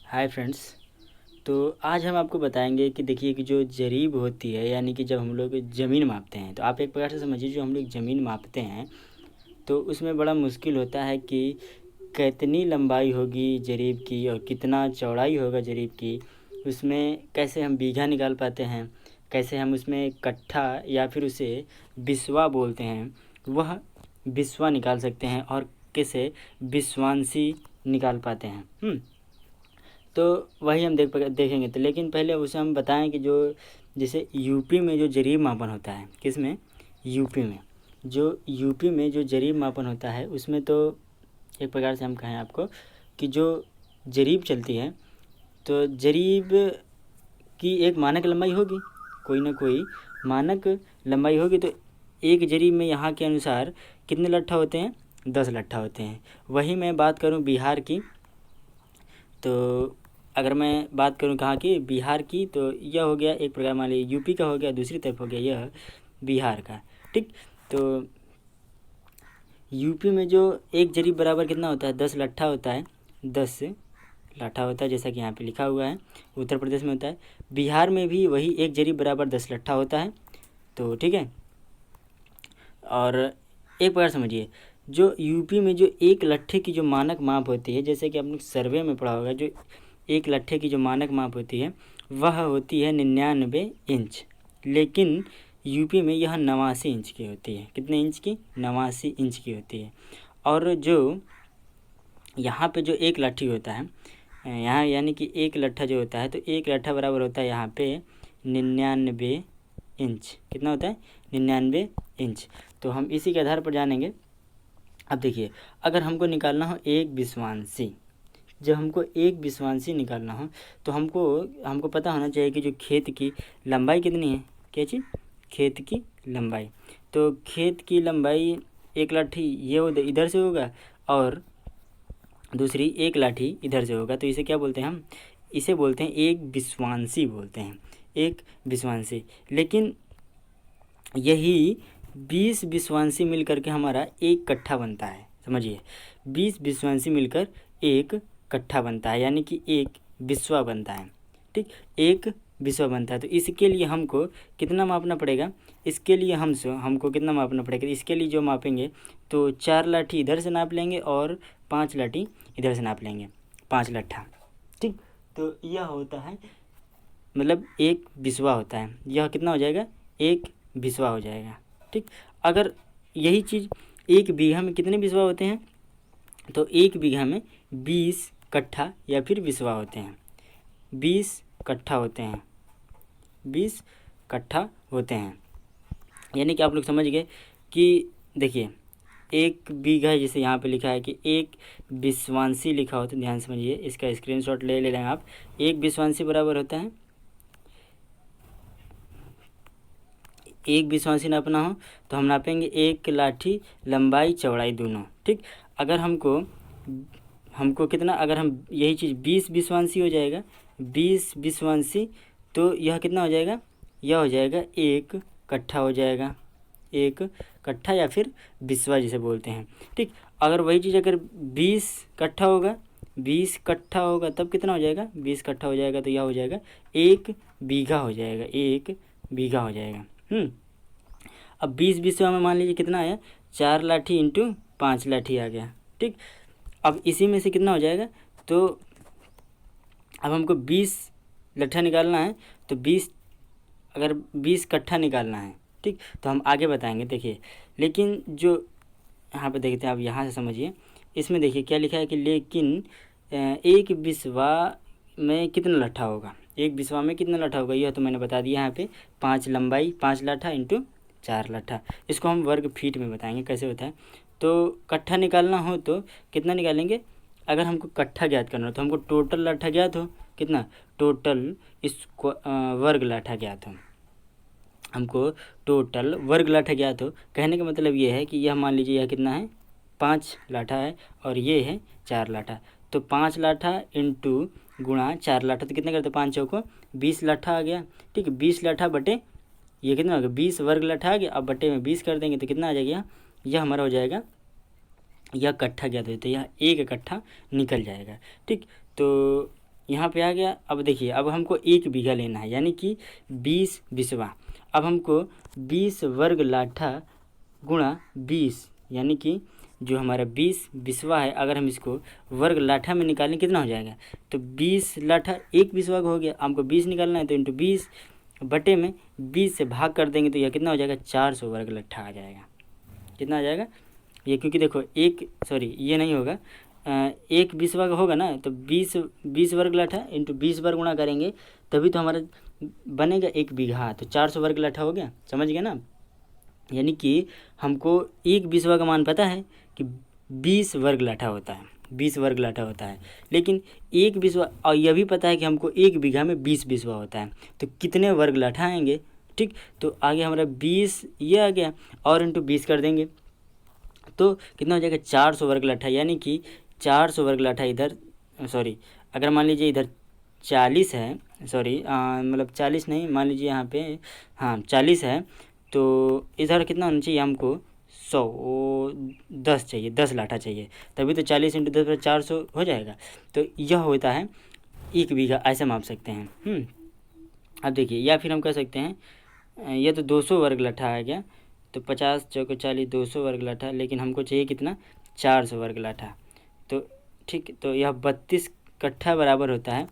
Hi friends. तो आज हम आपको बताएंगे कि देखिए कि जो जरीब होती है यानी कि जब हम लोग ज़मीन मापते हैं तो आप एक प्रकार से समझिए जो हम लोग ज़मीन मापते हैं तो उसमें बड़ा मुश्किल होता है कि कितनी लंबाई होगी जरीब की और कितना चौड़ाई होगा जरीब की। उसमें कैसे हम बीघा निकाल पाते हैं, कैसे हम उसमें कट्ठा या फिर उसे बिस्वा बोलते हैं वह बिस्वा निकाल सकते हैं और कैसे बिस्वांसी निकाल पाते हैं। तो वही हम देखेंगे। तो लेकिन पहले उसे हम बताएं कि जो जैसे यूपी में जो जरीब मापन होता है, किस में, यूपी में जो जरीब मापन होता है उसमें तो एक प्रकार से हम कहें आपको कि जो जरीब चलती है तो जरीब की एक मानक लंबाई होगी, कोई ना कोई मानक लंबाई होगी। तो एक जरीब में यहाँ के अनुसार कितने लट्ठा होते हैं? 10 लट्ठा होते हैं। वही मैं बात करूँ बिहार की, तो अगर मैं बात करूं कहाँ की, बिहार की, तो यह हो गया एक प्रकार, मान लीजिए यूपी का हो गया, दूसरी तरफ हो गया यह बिहार का। ठीक, तो यूपी में जो एक जरीब बराबर कितना होता है? 10 लट्ठा होता है, 10 लाठा होता है, जैसा कि यहाँ पे लिखा हुआ है। उत्तर प्रदेश में होता है। बिहार में भी वही एक जरीब बराबर 10 लट्ठा होता है। तो ठीक है, और एक प्रकार समझिए जो यूपी में जो एक लट्ठे की जो मानक माप होती है, जैसे कि आपने सर्वे में पढ़ा होगा, जो एक लट्ठे की जो मानक माप होती है वह होती है 99 इंच, लेकिन यूपी में यह 89 इंच की होती है। कितने इंच की? 89 इंच की होती है। और जो यहाँ पे जो एक लाठी होता है यहाँ, यानी कि एक लट्ठा जो होता है, तो एक लट्ठा बराबर होता है यहाँ पे 99 इंच। कितना होता है? 99 इंच। तो हम इसी के आधार पर जानेंगे। अब देखिए, अगर हमको निकालना हो एक विश्वांसी, जब हमको एक विश्वांसी निकालना हो तो हमको पता होना चाहिए कि जो खेत की लंबाई कितनी है। क्या चीज़? खेत की लंबाई। तो खेत की लंबाई एक लाठी ये इधर से होगा और दूसरी एक लाठी इधर से होगा, तो इसे क्या बोलते हैं हम? इसे बोलते हैं एक विश्वांसी बोलते हैं, एक विश्वांसी। लेकिन यही 20 विश्वांसी मिल करके हमारा एक कट्ठा बनता है। समझिए, 20 विश्वांसी मिलकर एक कट्ठा बनता है, यानी कि एक बिस्वा बनता है। ठीक, एक बिस्वा बनता है। तो इसके लिए हमको कितना मापना पड़ेगा? इसके लिए हमको कितना मापना पड़ेगा? इसके लिए जो मापेंगे तो 4 लाठी इधर से नाप लेंगे और 5 लाठी इधर से नाप लेंगे, 5 लट्ठा। ठीक, तो यह होता है, मतलब एक बिस्वा होता है। यह कितना हो जाएगा? एक बिस्वा हो जाएगा। ठीक, अगर यही चीज़ एक बीघा में कितने बिस्वा होते हैं? तो एक बीघा में 20 कट्ठा या फिर बिस्वा होते हैं, 20 कट्ठा होते हैं, 20 कट्ठा होते हैं। यानी कि आप लोग समझ गए कि देखिए एक बीघा, जैसे यहाँ पे लिखा है कि एक विश्वांसी लिखा हो, तो ध्यान समझिए, इसका स्क्रीनशॉट ले लेंगे आप। एक विश्वांसी बराबर होता है, एक विश्वांसी नापना हो तो हम नापेंगे एक लाठी लंबाई चौड़ाई दोनों। ठीक, अगर हमको कितना, अगर हम यही चीज़ 20 विश्वांसी हो जाएगा, 20 विश्वांसी, तो यह कितना हो जाएगा? यह हो जाएगा एक कट्ठा हो जाएगा, एक कट्ठा या फिर बिस्वा जिसे बोलते हैं। ठीक, अगर वही चीज़ अगर 20 कट्ठा होगा, 20 कट्ठा होगा तब कितना हो जाएगा? 20 कट्ठा हो जाएगा तो यह हो जाएगा एक बीघा हो जाएगा, एक बीघा हो जाएगा। अब 20 बिस्वा में मान लीजिए कितना आया? 4 लाठी इंटू 5 लाठी आ गया। ठीक, अब इसी में से कितना हो जाएगा? तो अब हमको 20 लट्ठा निकालना है, तो 20, अगर 20 कट्ठा निकालना है, ठीक, तो हम आगे बताएंगे। देखिए, लेकिन जो यहाँ पे देखते हैं, आप यहाँ से समझिए, इसमें देखिए क्या लिखा है कि लेकिन एक बिस्वा में कितना लट्ठा होगा, एक बिस्वा में कितना लट्ठा होगा, यह तो मैंने बता दिया यहाँ पे। 5 लंबाई, 5 लाठा इंटू 4 लाठा। इसको हम वर्ग फीट में बताएंगे कैसे होता है। तो कट्ठा निकालना हो तो कितना निकालेंगे? अगर हमको कट्ठा ज्ञात करना हो तो हमको टोटल लाठा ज्ञात हो, कितना टोटल इसको वर्ग लाठा ज्ञात हो, हमको टोटल वर्ग लाठा ज्ञात हो। कहने का मतलब ये है कि यह मान लीजिए यह कितना है? 5 लाठा है और ये है 4 लाठा। तो 5 लाठा इंटू गुणा 4 लाठा, तो कितना करते? 5 चौको 20 लाठा आ गया। ठीक है, 20 लाठा बटे ये कितना हो गया? 20 वर्ग लाठा आ गया। अब बटे में 20 कर देंगे तो कितना आ जाएगा? यह हमारा हो जाएगा, यह कट्ठा ज्ञात हो, तो यह एक कट्ठा निकल जाएगा। ठीक, तो यहाँ पे आ गया। अब देखिए, अब हमको 1 बीघा लेना है, यानी कि 20 बिसवा। अब हमको 20 वर्ग लाठा गुणा 20, यानी कि जो हमारा 20 बिसवा है, अगर हम इसको वर्ग लाठा में निकालें कितना हो जाएगा, तो 20 लाठा 1 बिसवा का हो गया। हमको 20 निकालना है तो इंटू 20 बटे में 20 से भाग कर देंगे तो यह कितना हो जाएगा, 400 वर्ग लाठा आ जाएगा। कितना आ जाएगा ये, क्योंकि देखो ये नहीं होगा, 1 बिसवा का होगा ना, तो 20 वर्ग लाठा इंटू 20 बार गुणा करेंगे तभी तो हमारा बनेगा 1 बीघा। तो 400 वर्ग लाठा हो गया, समझ गए ना। यानी कि हमको 1 बिसवा का मान पता है कि 20 वर्ग लाठा होता है, 20 वर्ग लाठा होता है, लेकिन 1 बिसवा, और यह भी पता है कि हमको 1 बीघा में 20 बिसवा होता है, तो कितने वर्ग लाठा आएंगे। ठीक, तो आगे हमारा 20 ये आ गया और इंटू 20 कर देंगे तो कितना हो जाएगा, 400 वर्ग लाठा। यानी कि 400 वर्ग लाठा इधर, सॉरी, अगर मान लीजिए इधर 40 है, सॉरी मतलब 40 नहीं, मान लीजिए यहाँ पे हाँ 40 है, तो इधर कितना होना चाहिए हमको, 10 चाहिए, 10 लाठा चाहिए, तभी तो 40 इंटू 10 पर 400 हो जाएगा। तो यह होता है 1 बीघा, ऐसे माप सकते हैं। अब देखिए, या फिर हम कह सकते हैं यह तो 200 वर्ग लाठा आ गया, तो 50 चौको 40, 200 वर्ग लाठा, लेकिन हमको चाहिए कितना, 400 वर्ग लाठा। तो ठीक, तो यह 32 कट्ठा बराबर होता है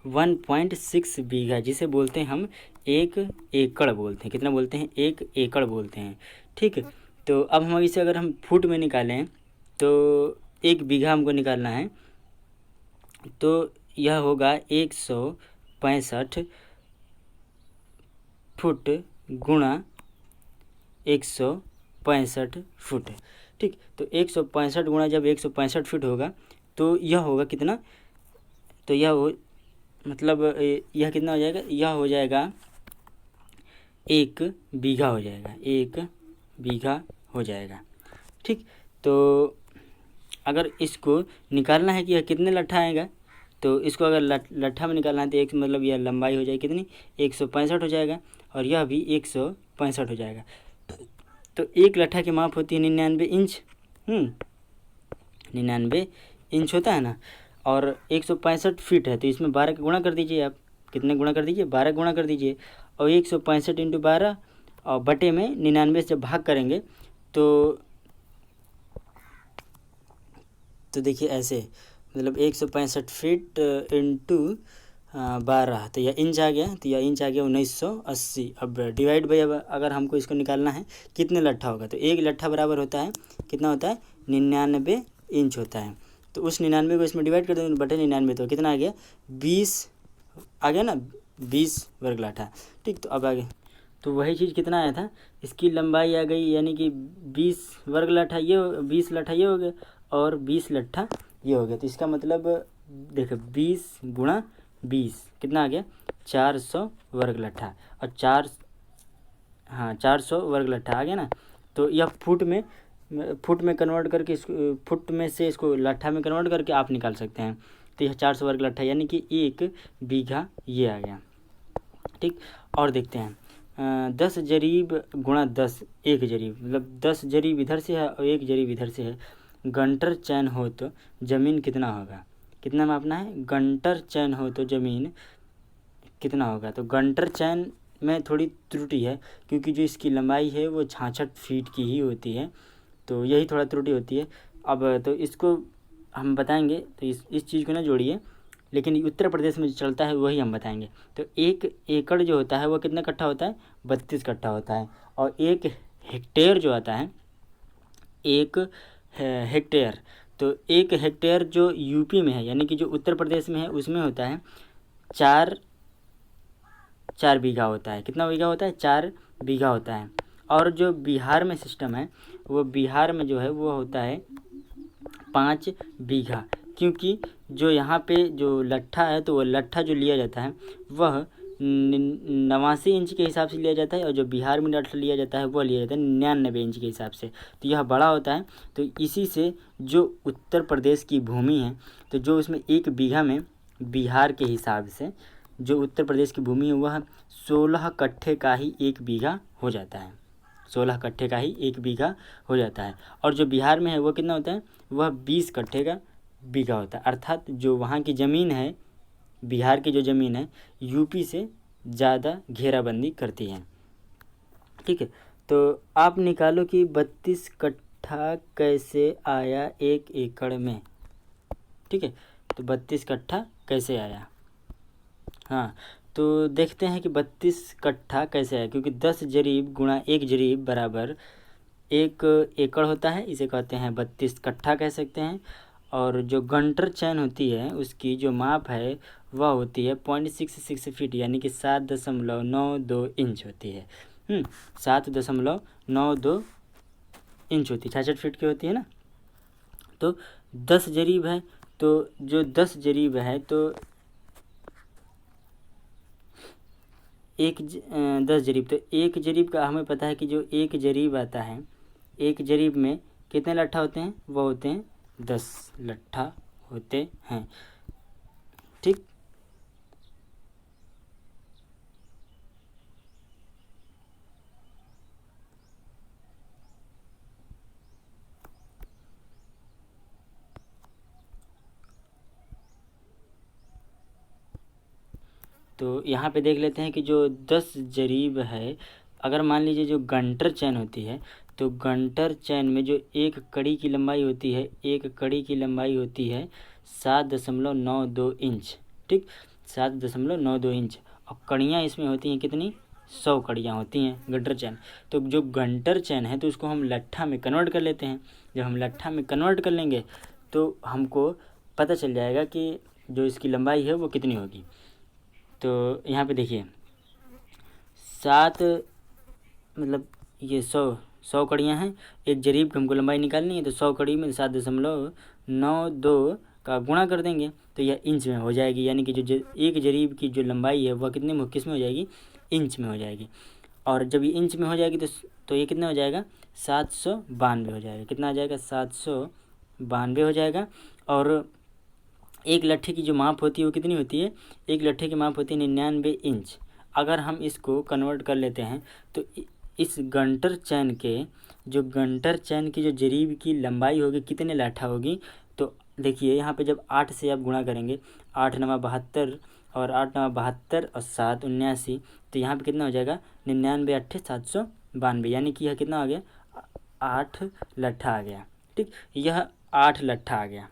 1.6 बीघा, जिसे बोलते हैं हम 1 एकड़ बोलते हैं। कितना बोलते हैं, 1 एकड़ बोलते हैं। ठीक, तो अब हम इसे अगर हम फुट में निकालें तो 1 बीघा हमको निकालना है, तो यह होगा 165 फुट गुणा 165 फुट। ठीक, तो 165 गुणा जब 165 फुट होगा तो यह होगा कितना, तो मतलब यह कितना हो जाएगा, यह हो जाएगा 1 बीघा हो जाएगा, 1 बीघा हो जाएगा। ठीक, तो अगर इसको निकालना है कि यह कितने लट्ठा आएगा, तो इसको अगर लट्ठा में निकालना है तो एक मतलब यह लंबाई हो जाएगी कितनी, 165 हो जाएगा, और यह भी 165 हो जाएगा। तो एक लट्ठा की माप होती है 99 इंच। 99 इंच होता है ना, और 165 फीट है, तो इसमें 12 का गुणा कर दीजिए आप। कितने गुणा कर दीजिए, 12 गुणा कर दीजिए, और 165 इंटू 12 और बटे में 99 से जब भाग करेंगे तो देखिए ऐसे, मतलब 165 फीट इंटू 12, तो यह इंच आ गया, तो यह इंच आ गया 1980। अब डिवाइड बाई, अब अगर हमको इसको निकालना है कितने लट्ठा होगा, तो 1 लट्ठा बराबर होता है कितना होता है, 99 इंच होता है। तो उस 99 को इसमें डिवाइड कर देंगे बटे 99, तो कितना आ गया, 20 आ गया ना, 20 वर्ग लाठा। ठीक, तो अब आगे तो वही चीज़ कितना आया था, इसकी लंबाई आ गई, यानी कि 20 वर्ग लाठा ये, 20 लाठा ये हो गया, और 20 लट्ठा ये हो गया। तो इसका मतलब देखो 20 गुणा 20 कितना आ गया, 400 वर्ग लाठा, और 400 वर्ग लाठा आ गया ना। तो यह फुट में कन्वर्ट करके, इसको फुट में से इसको लाठा में कन्वर्ट करके आप निकाल सकते हैं। तो यह 400 वर्ग लाठा, यानी कि 1 बीघा ये आ गया। ठीक, और देखते हैं 10 जरीब गुणा 10, 1 जरीब, मतलब 10 जरीब इधर से है और 1 जरीब इधर से है। गंटर चैन हो तो ज़मीन कितना होगा, कितना मापना है, गंटर चैन हो तो ज़मीन कितना होगा। तो गंटर चैन में थोड़ी त्रुटि है, क्योंकि जो इसकी लंबाई है वो 66 फीट की ही होती है, तो यही थोड़ा त्रुटि होती है। अब तो इसको हम बताएंगे, तो इस चीज़ को ना जोड़िए, लेकिन उत्तर प्रदेश में जो चलता है वही हम बताएंगे। तो 1 एकड़ जो होता है वो कितना कट्ठा होता है, 32 कट्ठा होता है। और 1 हेक्टेयर जो आता है, 1 हेक्टेयर, तो 1 हेक्टेयर जो यूपी में है, यानी कि जो उत्तर प्रदेश में है, उसमें होता है 4 बीघा होता है। कितना बीघा होता है, 4 बीघा होता है। और जो बिहार में सिस्टम है, वो बिहार में जो है वो होता है 5 बीघा, क्योंकि जो यहाँ पे जो लट्ठा है, तो वो लट्ठा जो लिया जाता है वह 89 इंच के हिसाब से लिया जाता है, और जो बिहार में लट्ठा लिया जाता है वह लिया जाता है 99 इंच के हिसाब से। तो यह बड़ा होता है, तो इसी से जो उत्तर प्रदेश की भूमि है, तो जो उसमें 1 बीघा में बिहार के हिसाब से जो उत्तर प्रदेश की भूमि है वह 16 कट्ठे का ही 1 बीघा हो जाता है, 16 कट्ठे का ही 1 बीघा हो जाता है। और जो बिहार में है वो कितना होता है, वह 20 कट्ठे का बीघा होता है। अर्थात जो वहाँ की ज़मीन है, बिहार की जो ज़मीन है यूपी से ज़्यादा घेराबंदी करती है। ठीक है, तो आप निकालो कि 32 कट्ठा कैसे आया 1 एकड़ में। ठीक है, तो 32 कट्ठा कैसे आया। हाँ, तो देखते हैं कि 32 कट्ठा कैसे आया, क्योंकि 10 जरीब गुणा 1 जरीब बराबर 1 एकड़ होता है, इसे कहते हैं 32 कट्ठा कह सकते हैं। और जो गंटर चैन होती है उसकी जो माप है वह होती है 0.66 फीट, यानी कि 7.92 इंच होती है। 7.92 इंच होती है, 66 फीट की होती है ना। तो 10 जरीब है, तो जो 10 जरीब है तो 10 जरीब, तो 1 जरीब का हमें पता है कि जो 1 जरीब आता है, 1 जरीब में कितने लट्ठा होते हैं, वो होते हैं 10 लट्ठा होते हैं। ठीक, तो यहाँ पे देख लेते हैं कि जो 10 जरीब है, अगर मान लीजिए जो गंटर चैन होती है, तो गंटर चैन में जो एक कड़ी की लंबाई होती है, एक कड़ी की लंबाई होती है 7.92 इंच। ठीक, 7.92 इंच। और कड़ियाँ इसमें होती हैं कितनी, 100 कड़ियाँ होती हैं गंटर चैन। तो जो गंटर चैन है तो उसको हम लट्ठा में कन्वर्ट कर लेते हैं। जब हम लट्ठा में कन्वर्ट कर लेंगे तो हमको पता चल जाएगा कि जो इसकी लंबाई है वो कितनी होगी। तो यहाँ पे देखिए 7 मतलब ये 100 कड़ियाँ हैं, एक जरीब की हमको लंबाई निकालनी है, तो 100 कड़ी में 7.92 का गुणा कर देंगे तो यह इंच में हो जाएगी, यानी कि जो एक जरीब की जो लंबाई है वह कितने में, किस में हो जाएगी, इंच में हो जाएगी। और जब ये इंच में हो जाएगी तो ये कितना हो जाएगा, 792 हो जाएगा। कितना आ जाएगा, 792 हो जाएगा। और एक लट्ठे की जो माप होती है वो कितनी होती है, एक लट्ठे की माप होती है 99 इंच। अगर हम इसको कन्वर्ट कर लेते हैं तो इस गंटर चैन की जो जरीब की लंबाई होगी कितने लाठा होगी, तो देखिए यहाँ पे जब 8 से आप गुणा करेंगे, 8 9 72 और 8 9 72 और 7 79, तो यहाँ पे कितना हो जाएगा, 99 8 792, यानी कि यह कितना आ गया, 8 लट्ठा आ गया। ठीक, यह 8 लट्ठा आ गया।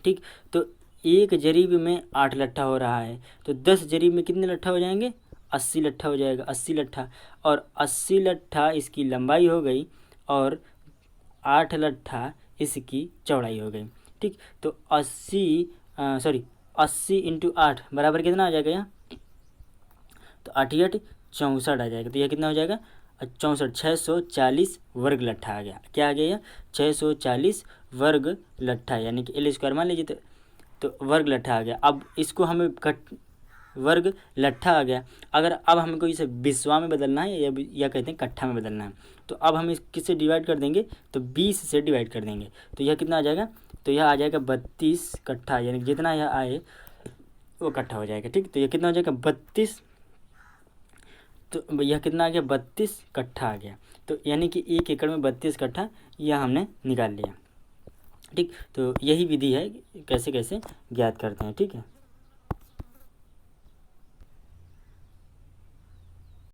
ठीक, तो एक जरीब में 8 लट्ठा हो रहा है, तो 10 जरीब में कितने लट्ठा हो जाएंगे, 80 लट्ठा हो जाएगा, 80 लट्ठा। और 80 लट्ठा इसकी लंबाई हो गई और 8 लट्ठा इसकी चौड़ाई हो गई। ठीक, तो 80 इंटू 8 बराबर कितना आ जाएगा यहाँ, तो 8 8 64 आ जाएगा। तो यह कितना हो जाएगा, 64, 640 वर्ग लट्ठा आ गया। क्या आ गया यह, 640 वर्ग लट्ठा, यानी कि एल स्क्वायर मान लीजिए, तो वर्ग लट्ठा आ गया। अब इसको हमें वर्ग लट्ठा आ गया। अगर अब हमको इसे बिस्वा में बदलना है या कहते हैं कट्ठा में बदलना है, तो अब हम इस किससे डिवाइड कर देंगे, तो 20 से डिवाइड कर देंगे। तो यह कितना आ जाएगा, तो यह आ जाएगा 32 कट्ठा, यानी जितना यह आए वो कट्ठा हो जाएगा। ठीक, तो यह कितना हो जाएगा 32, तो यह कितना आ गया, 32 कट्ठा आ गया। तो यानी कि 1 एकड़ में 32 कट्ठा यह हमने निकाल लिया। ठीक, तो यही विधि है कैसे कैसे ज्ञात करते हैं। ठीक है।